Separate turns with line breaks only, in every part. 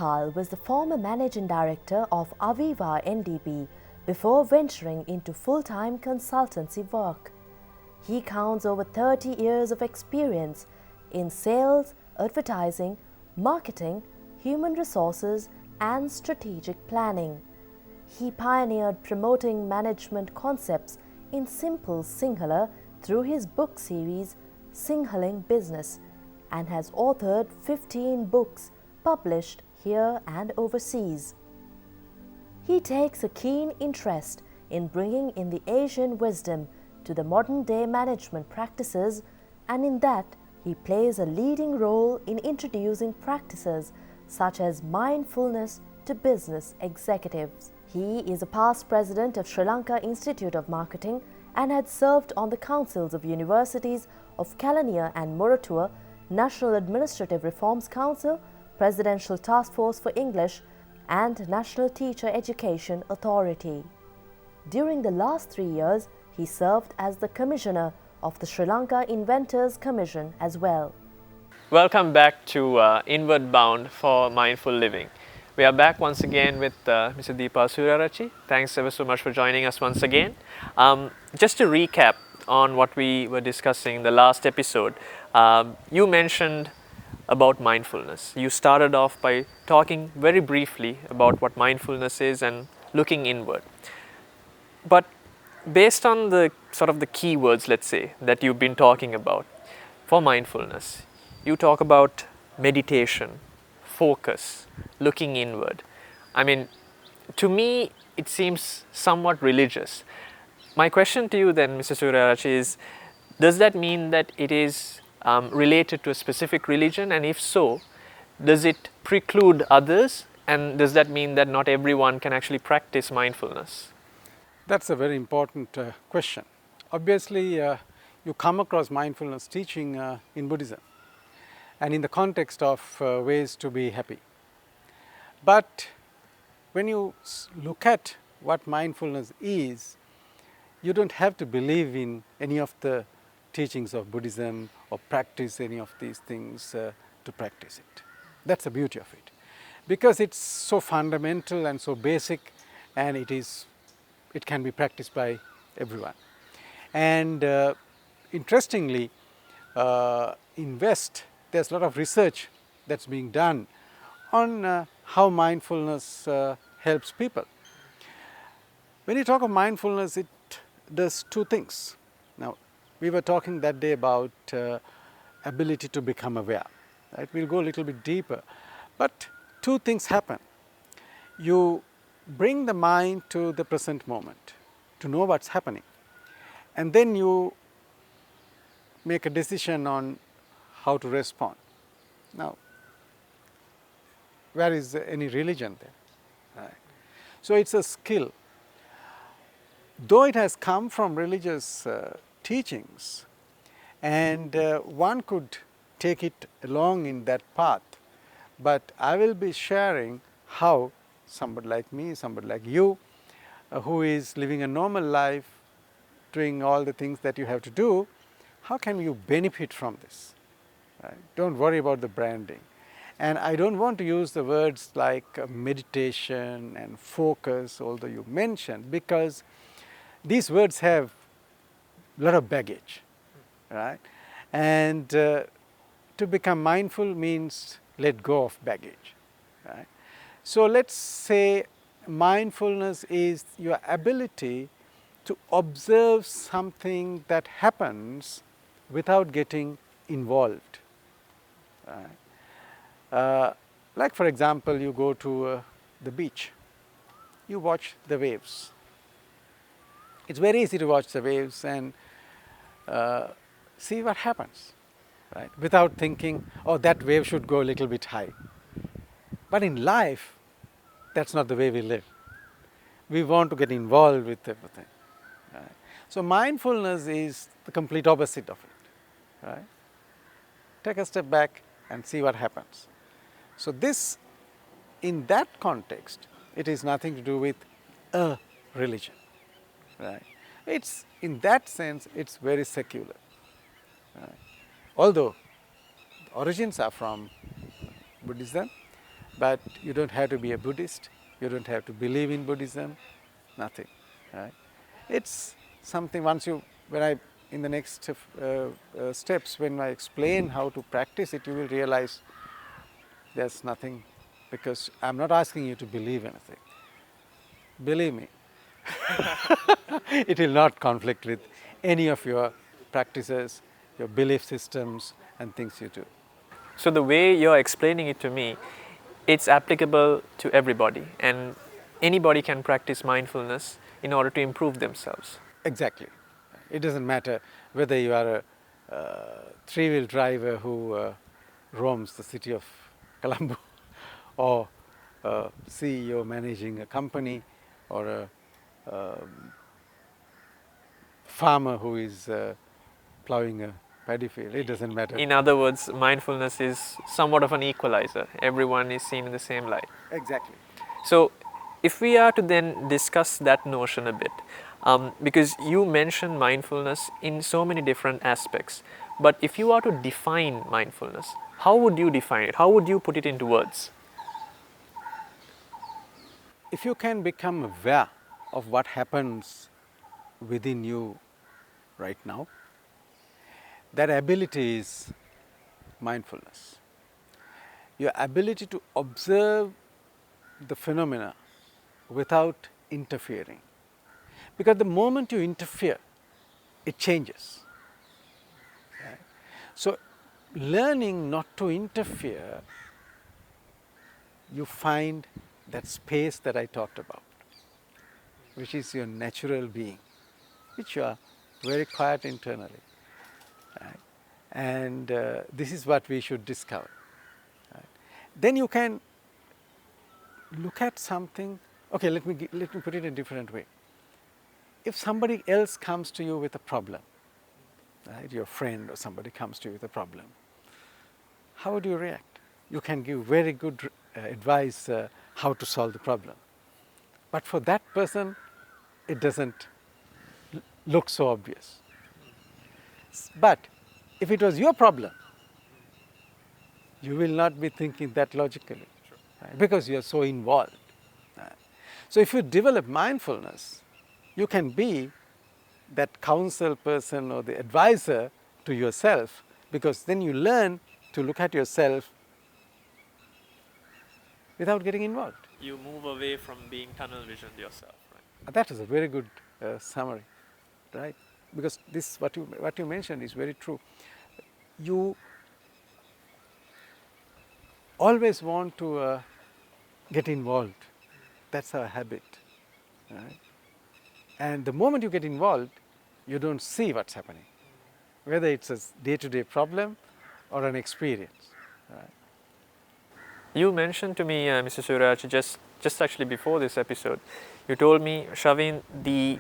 Gopal was the former managing director of Aviva NDB before venturing into full-time consultancy work. He counts over 30 years of experience in sales, advertising, marketing, human resources, and strategic planning. He pioneered promoting management concepts in simple Sinhala through his book series Singhaling Business and has authored 15 books published here and overseas. He takes a keen interest in bringing in the Asian wisdom to the modern-day management practices, and in that he plays a leading role in introducing practices such as mindfulness to business executives. He is a past president of Sri Lanka Institute of Marketing and had served on the councils of universities of Kelaniya and Moratuwa, National Administrative Reforms Council, Presidential Task Force for English, and National Teacher Education Authority. During the last 3 years, he served as the Commissioner of the Sri Lanka Inventors Commission as well.
Welcome back to Inward Bound for Mindful Living. We are back once again with Mr. Deepa Surarachi. Thanks ever so much for joining us once again. Just to recap on what we were discussing in the last episode, you mentioned about mindfulness. You started off by talking very briefly about what mindfulness is and looking inward. But based on the sort of the keywords, let's say, that you've been talking about for mindfulness, you talk about meditation, focus, looking inward. I mean, to me, it seems somewhat religious. My question to you then, Mr. Surarachi, is, does that mean that it is related to a specific religion, and if so, does it preclude others, and does that mean that not everyone can actually practice mindfulness?
That's a very important question. Obviously, you come across mindfulness teaching in Buddhism and in the context of ways to be happy. But when you look at what mindfulness is, you don't have to believe in any of the teachings of Buddhism or practice any of these things to practice it. That's the beauty of it, because it's so fundamental and so basic, and it can be practiced by everyone. And interestingly, in West, there's a lot of research that's being done on how mindfulness helps people. When you talk of mindfulness, it does two things. Now, we were talking that day about ability to become aware. Right? We'll go a little bit deeper. But two things happen. You bring the mind to the present moment, to know what's happening. And then you make a decision on how to respond. Now, where is any religion there? Right. So it's a skill. Though it has come from religious teachings, and one could take it along in that path, but I will be sharing how somebody like me, somebody like you, who is living a normal life, doing all the things that you have to do, how can you benefit from this? Right? Don't worry about the branding. And I don't want to use the words like meditation and focus, although you mentioned, because these words have a lot of baggage, right? And to become mindful means let go of baggage, right? So let's say mindfulness is your ability to observe something that happens without getting involved. Right? Like for example, you go to the beach, you watch the waves. It's very easy to watch the waves and see what happens, right? Without thinking, oh, that wave should go a little bit high. But in life, that's not the way we live. We want to get involved with everything. Right? So mindfulness is the complete opposite of it. Right? Take a step back and see what happens. So this, in that context, it is nothing to do with a religion. Right? It's, in that sense, it's very secular. Right? Although the origins are from Buddhism, but you don't have to be a Buddhist, you don't have to believe in Buddhism, nothing, right? It's something in the next steps, when I explain how to practice it, you will realize there's nothing, because I'm not asking you to believe anything. Believe me, it will not conflict with any of your practices, your belief systems and things you do.
So the way you're explaining it to me, it's applicable to everybody, and anybody can practice mindfulness in order to improve themselves.
Exactly. It doesn't matter whether you are a three-wheel driver who roams the city of Colombo, or a CEO managing a company, or a farmer who is plowing a paddy field. It doesn't matter.
In other words, mindfulness is somewhat of an equalizer. Everyone is seen in the same light.
Exactly.
So, if we are to then discuss that notion a bit, because you mentioned mindfulness in so many different aspects, but if you are to define mindfulness, how would you define it? How would you put it into words?
If you can become aware of what happens within you right now, that ability is mindfulness. Your ability to observe the phenomena without interfering. Because the moment you interfere, it changes. Right? So, learning not to interfere, you find that space that I talked about, which is your natural being, which you are very quiet internally. Right? And this is what we should discover. Right? Then you can look at something. Okay, let me put it in a different way. If somebody else comes to you with a problem, right, your friend or somebody comes to you with a problem, how would you react? You can give very good advice how to solve the problem. But for that person, it doesn't look so obvious. But if it was your problem, you will not be thinking that logically, right? Because you are so involved. Right? So if you develop mindfulness, you can be that counsel person or the advisor to yourself, because then you learn to look at yourself without getting involved.
You move away from being tunnel visioned yourself, right?
That is a very good summary, right? Because this what you mentioned is very true. You always want to get involved. That's our habit, right? And the moment you get involved, you don't see what's happening, whether it's a day-to-day problem or an experience. Right?
You mentioned to me, Mr. Suraj, just actually before this episode, you told me, Shavin, the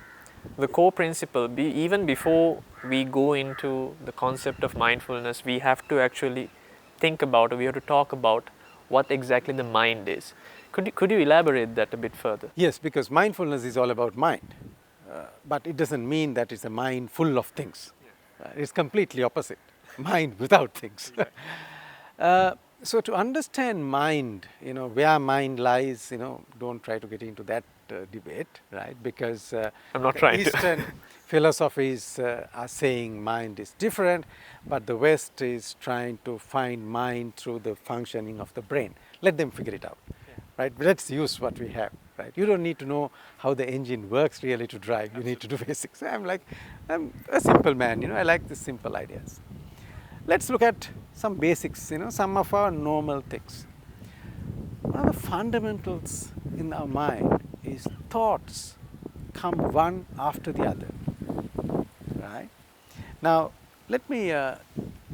core principle, even before we go into the concept of mindfulness, we have to actually think about, or we have to talk about what exactly the mind is. Could you elaborate that a bit further?
Yes, because mindfulness is all about mind, but it doesn't mean that it's a mind full of things. It's completely opposite, mind without things. So to understand mind, where mind lies, don't try to get into that debate, right? Because
I'm not trying
Eastern philosophies are saying mind is different, but the West is trying to find mind through the functioning of the brain. Let them figure it out, right? Let's use what we have, right? You don't need to know how the engine works really to drive. You need to do basics. I'm a simple man, I like the simple ideas. Let's look at some basics, some of our normal things. One of the fundamentals in our mind is thoughts come one after the other, right? Now, let me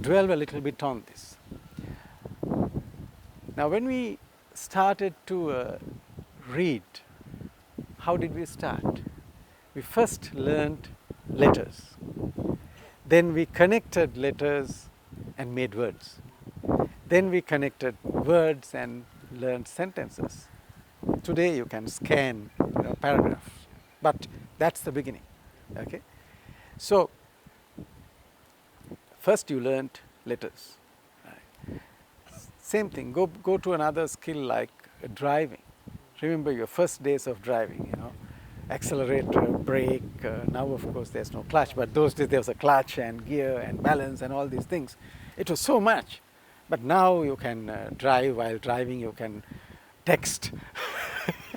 dwell a little bit on this. Now, when we started to read, how did we start? We first learned letters. Then we connected letters and made words. Then we connected words and learned sentences. Today you can scan paragraphs, but that's the beginning. Okay? So, first you learned letters. Right? Same thing, go to another skill like driving. Remember your first days of driving, you know, accelerator, brake, now of course there's no clutch, but those days there was a clutch and gear and balance and all these things. It was so much. But now you can drive, while driving you can text.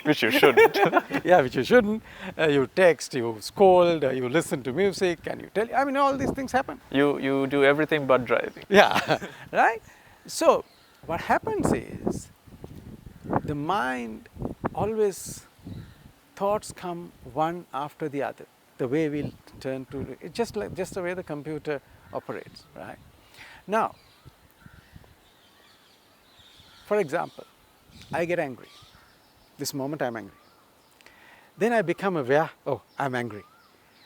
Which you shouldn't.
Yeah, which you shouldn't. You text, you scold, you listen to music, and you tell, I mean, all these things happen.
You do everything but driving.
Yeah, right? So, what happens is, the mind always, thoughts come one after the other. The way we'll turn to, it's just the way the computer operates, right? Now, for example, I get angry. This moment I'm angry. Then I become aware, oh, I'm angry.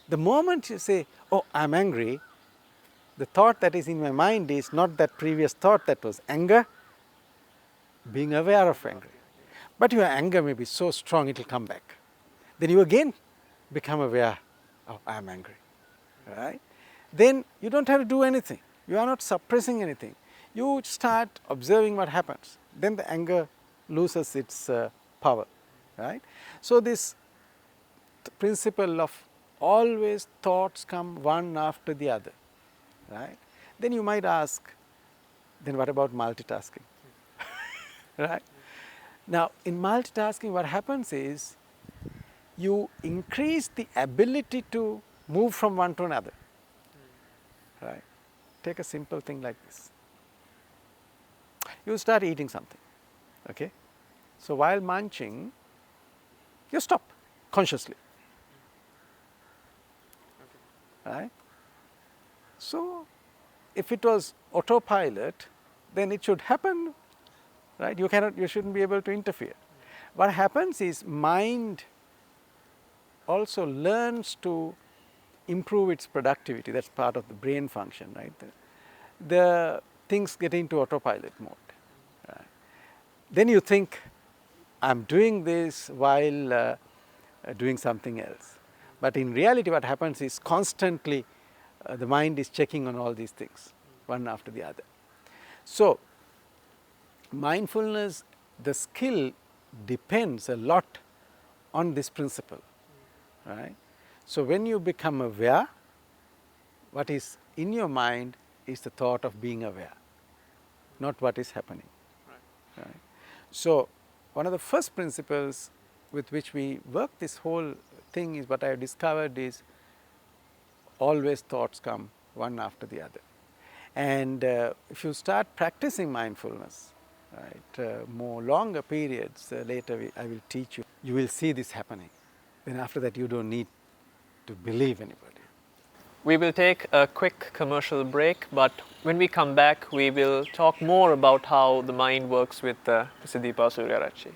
The moment you say, oh, I'm angry, the thought that is in my mind is not that previous thought that was anger, being aware of anger. But your anger may be so strong it will come back. Then you again become aware, oh, I'm angry, right? Then you don't have to do anything. You are not suppressing anything. You start observing what happens. Then the anger loses its power, right? So this principle of always thoughts come one after the other, right? Then you might ask, then what about multitasking? Right? Now, in multitasking, what happens is you increase the ability to move from one to another, right? Take a simple thing like this. You start eating something, okay? So while munching, you stop consciously, right? So if it was autopilot, then it should happen, right? You shouldn't be able to interfere. What happens is mind also learns to improve its productivity. That's part of the brain function, right? The things get into autopilot mode. Right? Then you think, I'm doing this while doing something else. But in reality, what happens is constantly the mind is checking on all these things, one after the other. So, mindfulness, the skill depends a lot on this principle, right? So, when you become aware, what is in your mind is the thought of being aware, not what is happening. Right? So, one of the first principles with which we work this whole thing is what I have discovered is always thoughts come one after the other. And if you start practicing mindfulness, right, more longer periods, later I will teach you, you will see this happening. Then after that you don't need to believe anybody.
We will take a quick commercial break, but when we come back, we will talk more about how the mind works with Mr. Deepa Suryarachi.